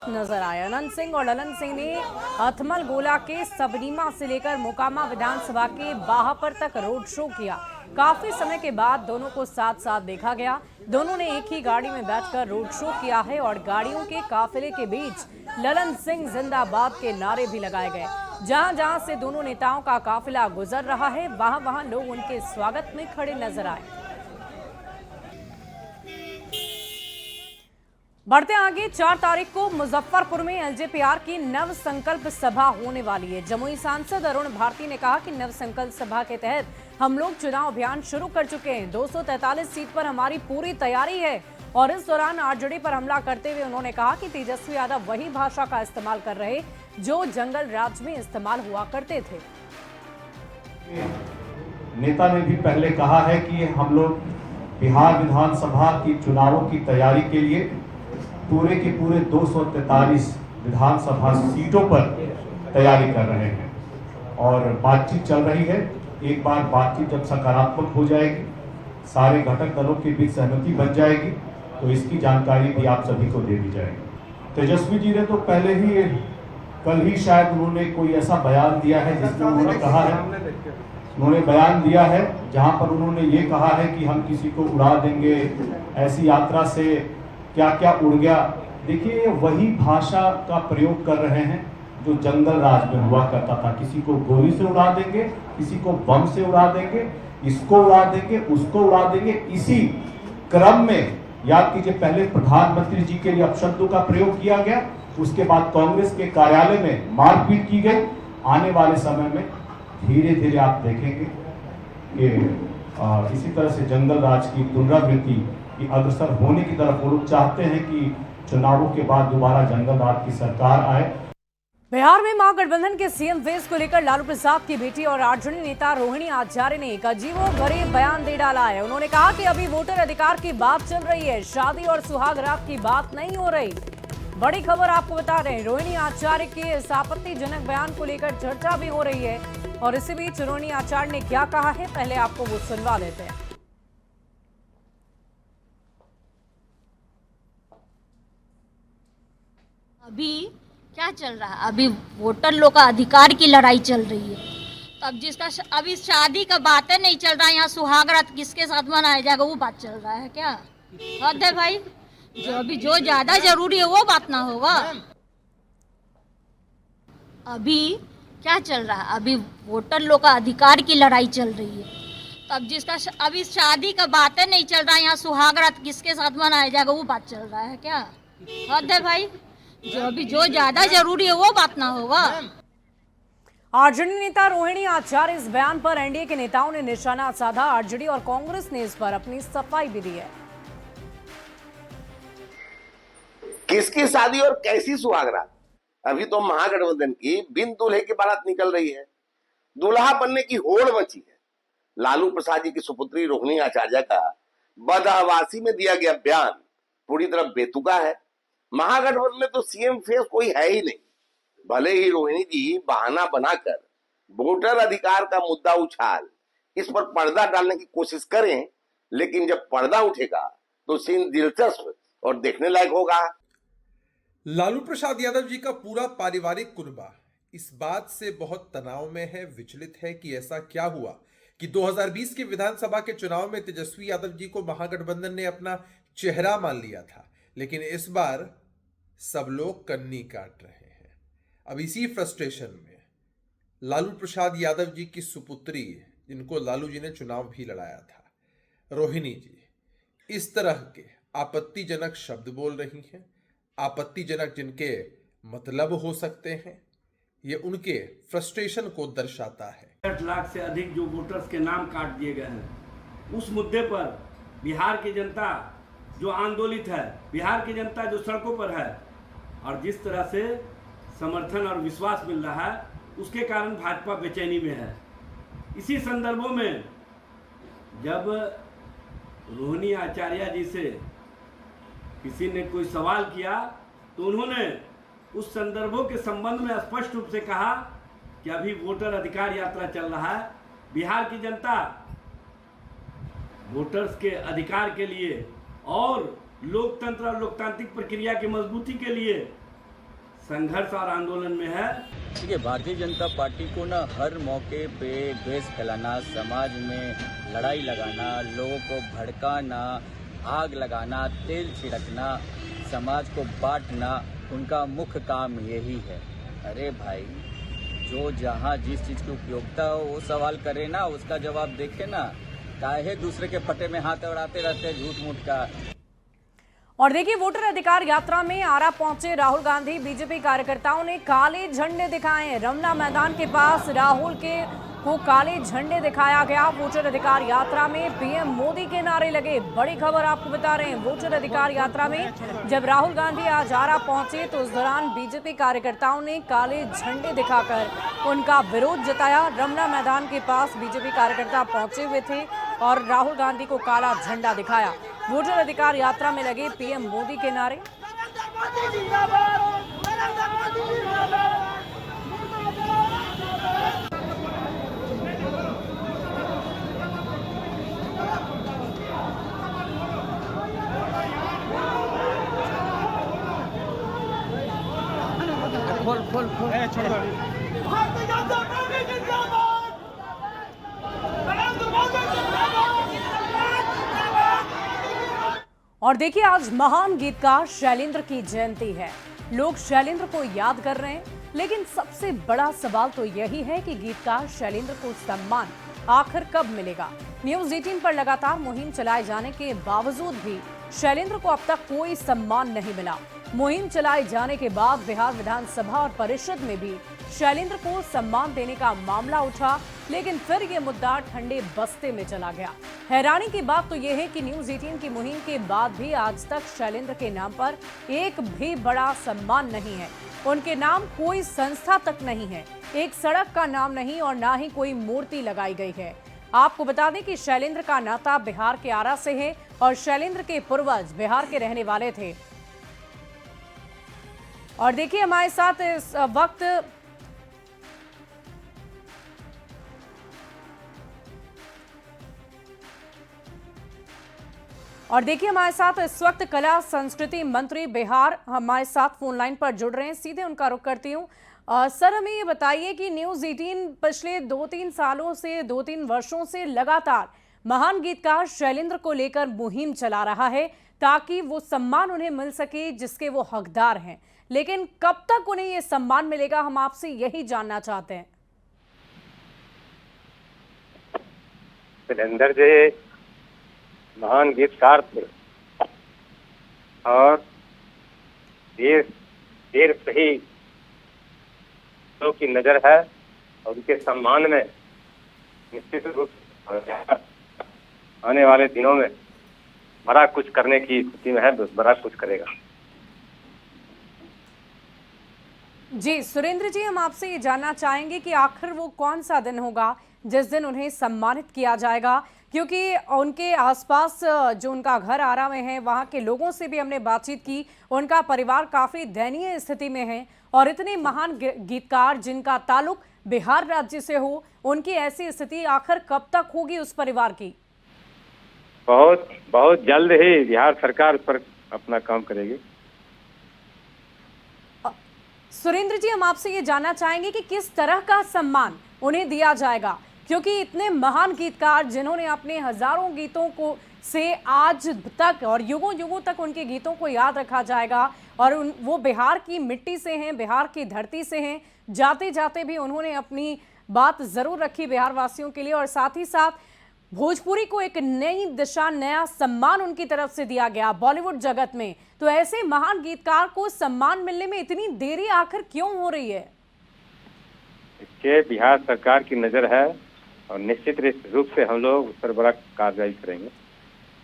नजर आए। अनंत सिंह और ललन सिंह ने अथमल गोला के सबनीमा से लेकर मोकामा विधानसभा के बाहापर तक रोड शो किया। काफी समय के बाद दोनों को साथ साथ देखा गया। दोनों ने एक ही गाड़ी में बैठकर रोड शो किया है और गाड़ियों के काफिले के बीच ललन सिंह जिंदाबाद के नारे भी लगाए गए। जहां जहां से दोनों नेताओं का काफिला गुजर रहा है, वहां वहां लोग उनके स्वागत में खड़े नजर आए। बढ़ते आगे, 4 तारीख को मुजफ्फरपुर में एलजेपीआर की नव संकल्प सभा होने वाली है। जमुई सांसद अरुण भारती ने कहा कि नव संकल्प सभा के तहत हम लोग चुनाव अभियान शुरू कर चुके हैं। 243 सीट पर हमारी पूरी तैयारी है। और इस दौरान आरजेडी पर हमला करते हुए उन्होंने कहा कि तेजस्वी यादव वही भाषा का इस्तेमाल कर रहे जो जंगल राज में इस्तेमाल हुआ करते थे। नेता ने भी पहले कहा है कि हम लोग बिहार विधानसभा की चुनावों की तैयारी के लिए पूरे के पूरे 243 विधानसभा सीटों पर तैयारी कर रहे हैं और बातचीत चल रही है। एक बार बातचीत जब सकारात्मक हो जाएगी, सारे घटक दलों के बीच सहमति बन जाएगी, तो इसकी जानकारी भी आप सभी को दे दी जाएगी। तेजस्वी जी ने तो पहले ही, कल ही शायद उन्होंने कोई ऐसा बयान दिया है जिसमें उन्होंने कहा है, उन्होंने बयान दिया है जहां पर उन्होंने ये कहा है कि हम किसी को उड़ा देंगे, ऐसी यात्रा से क्या क्या उड़ गया। देखिए, वही भाषा का प्रयोग कर रहे हैं जो जंगल राज में हुआ करता था। किसी को गोली से उड़ा देंगे, किसी को बम से उड़ा देंगे, इसको उड़ा देंगे, उसको उड़ा देंगे। इसी क्रम में याद कीजिए, पहले प्रधानमंत्री जी के लिए अपशब्दों का प्रयोग किया गया, उसके बाद कांग्रेस के कार्यालय में मारपीट की गई। आने वाले समय में धीरे धीरे आप देखेंगे कि इसी तरह से जंगल राज की पुनरावृत्ति की अग्रसर होने की तरफ वो लोग चाहते हैं कि चुनावों के बाद दोबारा जंगल राज की सरकार आए। बिहार में महागठबंधन के सीएम फेस को लेकर लालू प्रसाद की बेटी और आरजेडी नेता रोहिणी आचार्य ने एक अजीबोगरीब बयान दे डाला है। उन्होंने कहा कि अभी वोटर अधिकार की बात चल रही है, शादी और सुहाग रात की बात नहीं हो रही। बड़ी खबर आपको बता रहे हैं, रोहिणी आचार्य के इस आपत्तिजनक बयान को लेकर चर्चा भी हो रही है। और इसी बीच रोहिणी आचार्य ने क्या कहा है, पहले आपको वो सुनवा देते हैं। अभी क्या चल रहा है? अभी वोटर लोग का अधिकार की लड़ाई चल रही है। तो अब जिसका अभी शादी का बातें नहीं चल रहा है, यहाँ सुहागरात किसके साथ मनाया जाएगा वो बात चल रहा है क्या? हद है भाई, जो ज्यादा जरूरी है वो बात ना होगा। अभी क्या चल रहा है? अभी वोटर लोग का अधिकार की लड़ाई चल रही है। तो अब जिसका अभी शादी का बातें नहीं चल रहा है, यहाँ सुहागरात किसके साथ मनाया जाएगा वो बात चल रहा है क्या? हद है भाई, जो ज्यादा जरूरी है वो बात ना होगा। आरजेडी नेता रोहिणी आचार्य इस बयान पर एनडीए के नेताओं ने निशाना साधा। आरजेडी और कांग्रेस ने इस पर अपनी सफाई भी दी है। किसकी शादी और कैसी सुहागरात? अभी तो महागठबंधन की बिन दूल्हे की बारात निकल रही है, दूल्हा बनने की होड़ मची है। लालू प्रसाद जी की सुपुत्री रोहिणी आचार्य का बदहवासी में दिया गया बयान पूरी तरह बेतुका है। महागठबंधन में तो सीएम फेस कोई है ही नहीं। भले ही रोहिणी जी बहाना बनाकर वोटर अधिकार का मुद्दा उछाल इस पर पर्दा डालने की कोशिश करें, लेकिन जब पर्दा उठेगा तो सीन दिलचस्प और देखने लायक होगा। लालू प्रसाद यादव जी का पूरा पारिवारिक कुनबा इस बात से बहुत तनाव में है, विचलित है कि ऐसा क्या हुआ कि 2020 के विधानसभा के चुनाव में तेजस्वी यादव जी को महागठबंधन ने अपना चेहरा मान लिया था, लेकिन इस बार सब लोग कन्नी काट रहे हैं। अब इसी फ्रस्ट्रेशन में लालू प्रसाद यादव जी की सुपुत्री, जिनको लालू जी ने चुनाव भी लड़ाया था, रोहिणी जी, इस तरह के आपत्तिजनक शब्द बोल रही हैं। आपत्तिजनक जिनके मतलब हो सकते हैं, ये उनके फ्रस्ट्रेशन को दर्शाता है। 8 लाख से अधिक जो वोटर्स के नाम काट दिए गए हैं, उस मुद्दे पर बिहार की जनता जो आंदोलित है, बिहार की जनता जो सड़कों पर है, और जिस तरह से समर्थन और विश्वास मिल रहा है, उसके कारण भाजपा बेचैनी में है। इसी संदर्भों में जब रोहिणी आचार्य जी से किसी ने कोई सवाल किया, तो उन्होंने उस संदर्भों के संबंध में स्पष्ट रूप से कहा कि अभी वोटर अधिकार यात्रा चल रहा है। बिहार की जनता वोटर्स के अधिकार के लिए और लोकतंत्र और लोकतांत्रिक प्रक्रिया की मजबूती के लिए संघर्ष और आंदोलन में है। देखिए, भारतीय जनता पार्टी को ना हर मौके पे द्वेष फैलाना, समाज में लड़ाई लगाना, लोगों को भड़काना, आग लगाना, तेल छिड़कना, समाज को बांटना, उनका मुख्य काम यही है। अरे भाई, जो जहाँ जिस चीज़ की उपयोगिता हो वो सवाल करे ना, उसका जवाब देखे ना। काहे दूसरे के फटे में हाथ अड़ाते रहते हैं झूठ मूठ का। और देखिए, वोटर अधिकार यात्रा में आरा पहुंचे राहुल गांधी। बीजेपी कार्यकर्ताओं ने काले झंडे दिखाए। रमना मैदान के पास राहुल को काले झंडे दिखाया गया। वोटर अधिकार यात्रा में पीएम मोदी के नारे लगे। बड़ी खबर आपको बता रहे हैं, वोटर अधिकार यात्रा में जब राहुल गांधी आज आरा पहुंचे तो उस दौरान बीजेपी कार्यकर्ताओं ने काले झंडे दिखाकर उनका विरोध जताया। रमना मैदान के पास बीजेपी कार्यकर्ता पहुंचे हुए थे और राहुल गांधी को काला झंडा दिखाया। वोटर अधिकार यात्रा में लगे पीएम मोदी के नारे। और देखिए, आज महान गीतकार शैलेंद्र की जयंती है। लोग शैलेंद्र को याद कर रहे हैं, लेकिन सबसे बड़ा सवाल तो यही है कि गीतकार शैलेंद्र को सम्मान आखिर कब मिलेगा। न्यूज़ 18 पर लगातार मुहिम चलाए जाने के बावजूद भी शैलेंद्र को अब तक कोई सम्मान नहीं मिला। मुहिम चलाए जाने के बाद बिहार विधानसभा और परिषद में भी शैलेंद्र को सम्मान देने का मामला उठा, लेकिन फिर ये मुद्दा ठंडे बस्ते में चला गया। हैरानी की बात तो यह है कि न्यूज़ 18 की मुहिम के बाद भी आज तक शैलेंद्र के नाम पर एक भी बड़ा सम्मान नहीं है। उनके नाम कोई संस्था तक नहीं है, एक सड़क का नाम नहीं और ना ही कोई मूर्ति लगाई गई है। आपको बता दें कि शैलेंद्र का नाता बिहार के आरा से है और शैलेंद्र के पूर्वज बिहार के रहने वाले थे। और देखिए, हमारे साथ इस वक्त इस वक्त कला संस्कृति मंत्री बिहार हमारे साथ फोन लाइन पर जुड़ रहे हैं। सीधे उनका रुख करती हूँ। सर, हमें ये बताइए कि न्यूज़ 18 पिछले 2-3 वर्षों से लगातार महान गीतकार शैलेंद्र को लेकर मुहिम चला रहा है ताकि वो सम्मान उन्हें मिल सके जिसके वो हकदार हैं, लेकिन कब तक उन्हें ये सम्मान मिलेगा, हम आपसे यही जानना चाहते हैं। शैलेंद्र जी महान गीतकार थे और देश से ही लोगों की नजर है और उनके सम्मान में निश्चित रूप से आने वाले दिनों में बड़ा कुछ करने की स्थिति में है, बड़ा कुछ करेगा। जी सुरेंद्र जी, हम आपसे ये जानना चाहेंगे कि आखिर वो कौन सा दिन होगा जिस दिन उन्हें सम्मानित किया जाएगा, क्योंकि उनके आसपास जो उनका घर आरा में है वहाँ के लोगों से भी हमने बातचीत की। उनका परिवार काफ़ी दयनीय स्थिति में है और इतने महान गीतकार जिनका ताल्लुक बिहार राज्य से हो, उनकी ऐसी स्थिति आखिर कब तक होगी उस परिवार की? बहुत बहुत जल्द ही बिहार सरकार पर अपना काम करेगी। सुरेंद्र जी, हम आपसे ये जानना चाहेंगे कि किस तरह का सम्मान उन्हें दिया जाएगा, क्योंकि इतने महान गीतकार जिन्होंने अपने हजारों गीतों को से आज तक और युगों युगों तक उनके गीतों को याद रखा जाएगा और वो बिहार की मिट्टी से हैं, बिहार की धरती से हैं। जाते जाते भी उन्होंने अपनी बात जरूर रखी बिहार वासियों के लिए और साथ ही साथ भोजपुरी को एक नई दिशा, नया सम्मान उनकी तरफ से दिया गया बॉलीवुड जगत में। तो ऐसे महान गीतकार को सम्मान मिलने में इतनी देरी आखिर क्यों हो रही है? इसके बिहार सरकार की नजर है और निश्चित रूप से हम लोग उस पर बड़ा कार्रवाई करेंगे।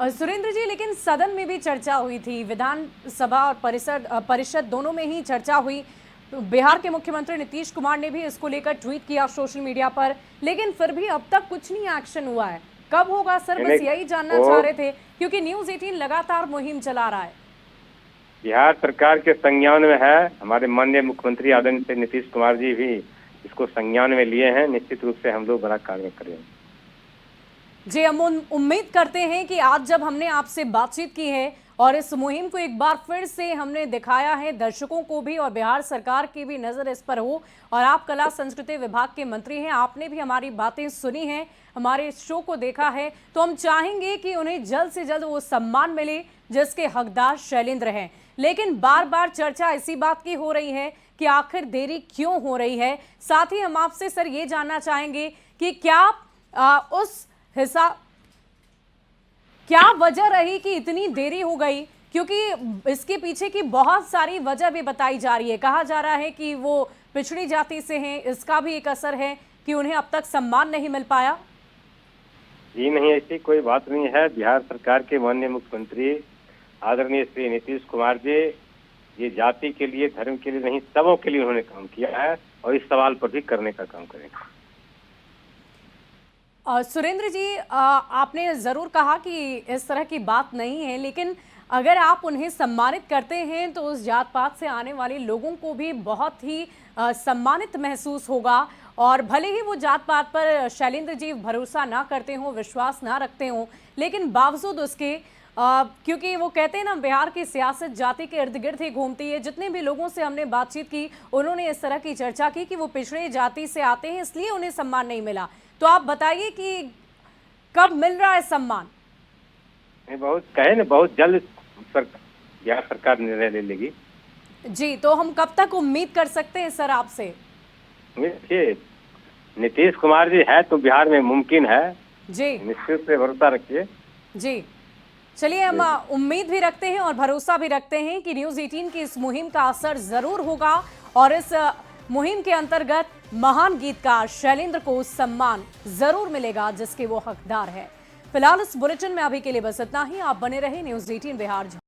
और सुरेंद्र जी, लेकिन सदन में भी चर्चा हुई थी, विधानसभा और परिषद दोनों में ही चर्चा हुई। बिहार के मुख्यमंत्री नीतीश कुमार ने भी इसको लेकर ट्वीट किया सोशल मीडिया पर, लेकिन फिर भी अब तक कुछ नहीं एक्शन हुआ है। कब होगा सर, बस यही जानना चाह रहे थे, क्योंकि न्यूज़ 18 लगातार मुहिम चला रहा है। बिहार सरकार के संज्ञान में है, हमारे माननीय मुख्यमंत्री आदरणीय नीतीश कुमार जी भी इसको संज्ञान में लिए हैं। निश्चित रूप से हम लोग बड़ा कार्य करेंगे। जी, हम उम्मीद करते हैं कि आज जब हमने आपसे बातचीत की है और इस मुहिम को एक बार फिर से हमने दिखाया है, दर्शकों को भी और बिहार सरकार की भी नजर इस पर हो। और आप कला संस्कृति विभाग के मंत्री हैं, आपने भी हमारी बातें सुनी हैं, हमारे इस शो को देखा है, तो हम चाहेंगे कि उन्हें जल्द से जल्द वो सम्मान मिले जिसके हकदार शैलेंद्र हैं। लेकिन बार बार चर्चा इसी बात की हो रही है कि आखिर देरी क्यों हो रही है। साथ ही हम आपसे सर ये जानना चाहेंगे कि क्या वजह रही कि इतनी देरी हो गई, क्योंकि इसके पीछे की बहुत सारी वजह भी बताई जा रही है। कहा जा रहा है कि वो पिछड़ी जाति से हैं, इसका भी एक असर है कि उन्हें अब तक सम्मान नहीं मिल पाया। जी नहीं, ऐसी कोई बात नहीं है। बिहार सरकार के माननीय मुख्यमंत्री आदरणीय श्री नीतीश कुमार जी ये जाति के लिए, धर्म के लिए नहीं, सबों के लिए उन्होंने काम किया है और इस सवाल पर भी करने का काम करेंगे। सुरेंद्र जी, आपने जरूर कहा कि इस तरह की बात नहीं है, लेकिन अगर आप उन्हें सम्मानित करते हैं तो उस जात पात से आने वाले लोगों को भी बहुत ही सम्मानित महसूस होगा। और भले ही वो जात पात पर शैलेंद्र जी भरोसा ना करते हों, विश्वास ना रखते हों, लेकिन बावजूद उसके क्योंकि वो कहते हैं ना, बिहार की सियासत जाति के इर्द गिर्द ही घूमती है। जितने भी लोगों से हमने बातचीत की, उन्होंने इस तरह की चर्चा की कि वो पिछड़े जाति से आते हैं, इसलिए उन्हें सम्मान नहीं मिला। तो आप बताइए कि कब मिल रहा है सम्मान? बहुत जल्द बिहार सरकार निर्णय ले लेगी। जी, तो हम कब तक उम्मीद कर सकते हैं सर आपसे? नीतीश कुमार जी है तो बिहार में मुमकिन है जी, निश्चित से भरोसा रखिए। जी, चलिए, हम उम्मीद भी रखते हैं और भरोसा भी रखते हैं कि न्यूज़ 18 की इस मुहिम का असर जरूर होगा और इस मुहिम के अंतर्गत महान गीतकार शैलेंद्र को सम्मान जरूर मिलेगा जिसके वो हकदार है। फिलहाल इस बुलेटिन में अभी के लिए बस इतना ही। आप बने रहे न्यूज़ 18 बिहार।